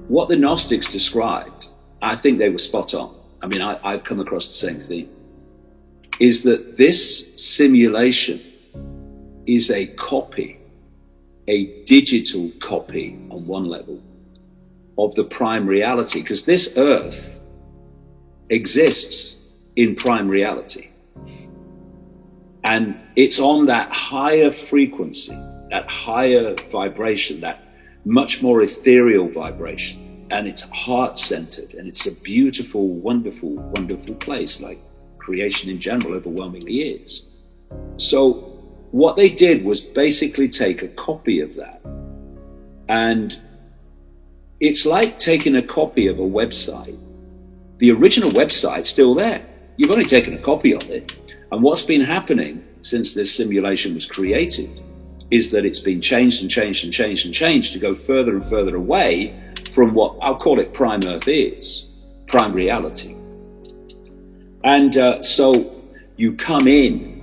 what the Gnostics described, I think they were spot on. I mean, I've come across the same thing, is that this simulation is a copy, a digital copy on one level of the prime reality, because this earth exists in prime reality. And it's on that higher frequency, that higher vibration, that much more ethereal vibration. And it's heart-centered, and it's a beautiful, wonderful, wonderful place, like creation in general overwhelmingly is. So what they did was basically take a copy of that. And it's like taking a copy of a website. The original website's still there. You've only taken a copy of it. And what's been happening since this simulation was created is that it's been changed and changed and changed and changed to go further and further away from what I'll call it prime earth is, prime reality. And so you come in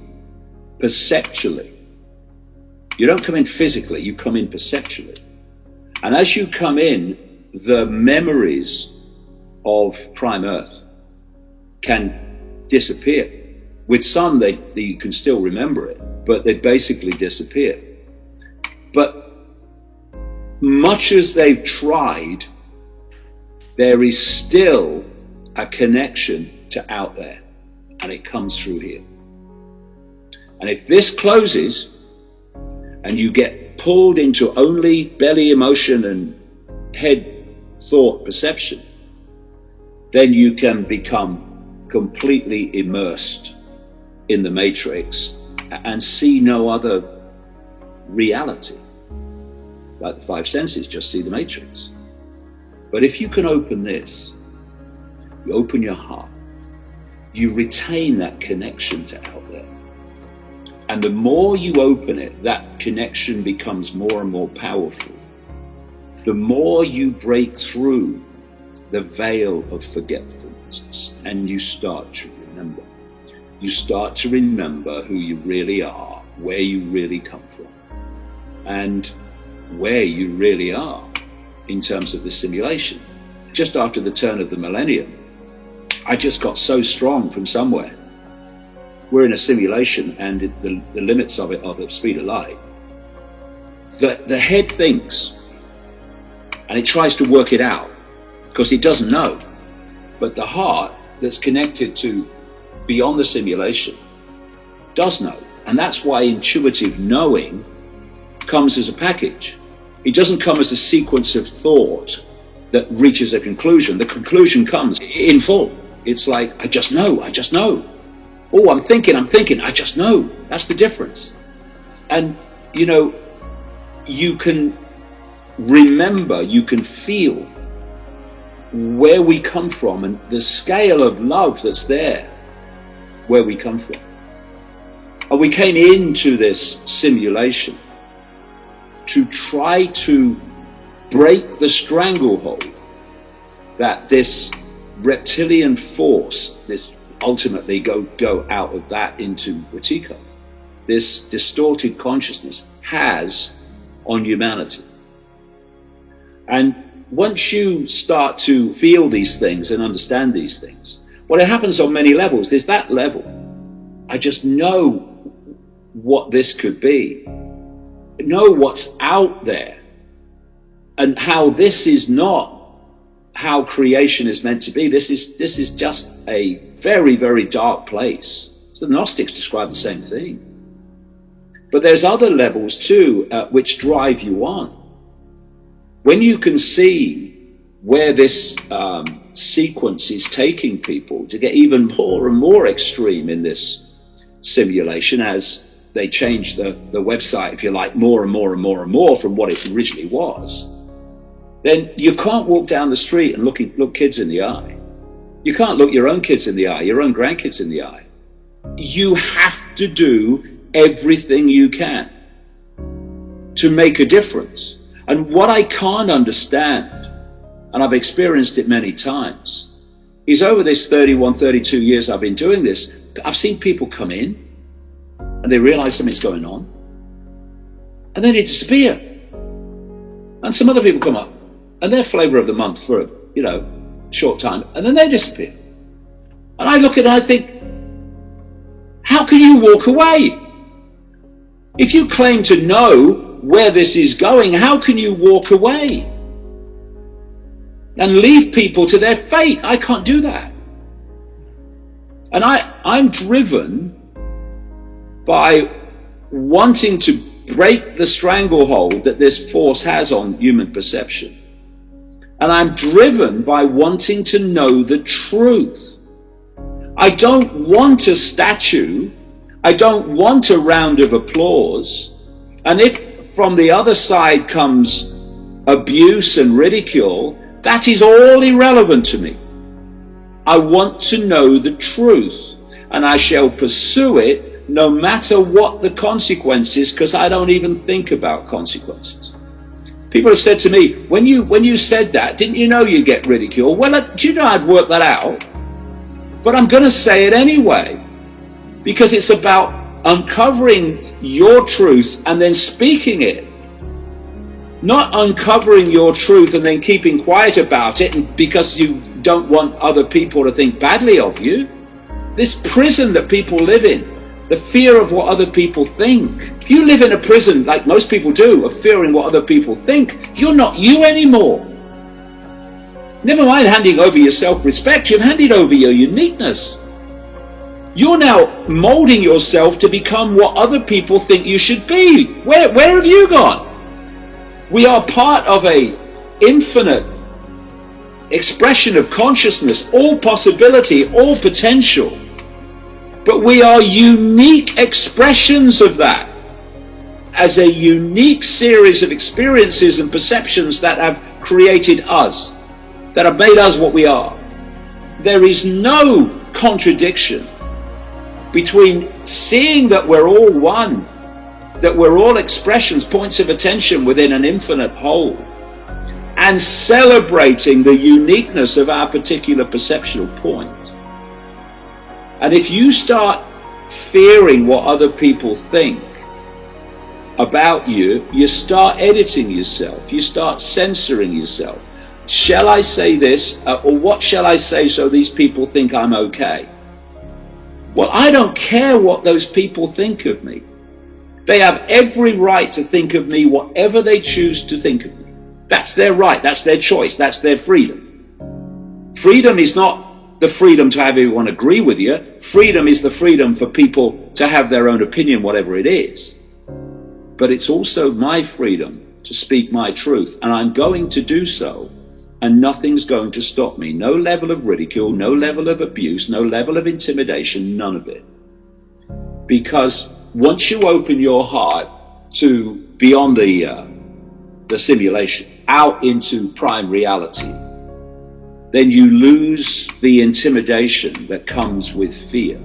perceptually. You don't come in physically, you come in perceptually. And as you come in, the memories of prime earth can disappear. With some, you can still remember it, but they basically disappear. But much as they've tried, there is still a connection to out there, and it comes through here. And if this closes and you get pulled into only belly emotion and head thought perception, then you can become completely immersed in the matrix and see no other reality. Like the five senses, just see the matrix. But if you can open this, you open your heart, you retain that connection to out there. And the more you open it, that connection becomes more and more powerful. The more you break through the veil of forgetfulness and you start to remember. You start to remember who you really are, where you really come from, and where you really are in terms of the simulation. Just after the turn of the millennium, I just got so strong from somewhere. We're in a simulation, and the limits of it are the speed of light. The head thinks, and it tries to work it out, because it doesn't know. But the heart that's connected to beyond the simulation does know. And that's why intuitive knowing comes as a package. It doesn't come as a sequence of thought that reaches a conclusion. The conclusion comes in full. It's like, I just know. Oh, I'm thinking, I just know. That's the difference. And, you know, you can remember, you can feel where we come from and the scale of love that's there where we come from. And we came into this simulation to try to break the stranglehold that this reptilian force, this ultimately go out of that into ICKE, this distorted consciousness has on humanity. And once you start to feel these things and understand these things, well, it happens on many levels. There's that level. I just know what this could be, know what's out there, and how this is not how creation is meant to be. This is just a very, very dark place. The Gnostics describe the same thing. But there's other levels too, which drive you on. When you can see where this sequence is taking people to get even more and more extreme in this simulation as they change the website, if you like, more and more and more and more from what it originally was, then you can't walk down the street and look kids in the eye. You can't look your own kids in the eye, your own grandkids in the eye. You have to do everything you can to make a difference. And what I can't understand, and I've experienced it many times, is over this 31, 32 years I've been doing this, I've seen people come in and they realize something's going on and then they disappear. And some other people come up and they're flavor of the month for a, short time, and then they disappear. And I look at it and I think, how can you walk away? If you claim to know where this is going, how can you walk away and leave people to their fate? I can't do that. And I'm driven by wanting to break the stranglehold that this force has on human perception. And I'm driven by wanting to know the truth. I don't want a statue. I don't want a round of applause. And if from the other side comes abuse and ridicule, that is all irrelevant to me. I want to know the truth, and I shall pursue it no matter what the consequences, because I don't even think about consequences. People have said to me, when you said that, didn't you know you'd get ridiculed? Well, do you know I'd worked that out? But I'm going to say it anyway, because it's about uncovering your truth and then speaking it. Not uncovering your truth and then keeping quiet about it because you don't want other people to think badly of you. This prison that people live in, the fear of what other people think. If you live in a prison, like most people do, of fearing what other people think, you're not you anymore. Never mind handing over your self-respect, you've handed over your uniqueness. You're now molding yourself to become what other people think you should be. Where have you gone? We are part of an infinite expression of consciousness, all possibility, all potential. But we are unique expressions of that, as a unique series of experiences and perceptions that have created us, that have made us what we are. There is no contradiction between seeing that we're all one, that we're all expressions, points of attention within an infinite whole, and celebrating the uniqueness of our particular perceptual point. And if you start fearing what other people think about you, you start editing yourself, you start censoring yourself. Shall I say this, or what shall I say so these people think I'm okay? Well, I don't care what those people think of me. They have every right to think of me whatever they choose to think of me. That's their right, that's their choice, that's their freedom. Freedom is not the freedom to have everyone agree with you. Freedom is the freedom for people to have their own opinion, whatever it is. But it's also my freedom to speak my truth, and I'm going to do so, and nothing's going to stop me. No level of ridicule, no level of abuse, no level of intimidation, none of it. Because once you open your heart to beyond the simulation, out into prime reality, then you lose the intimidation that comes with fear.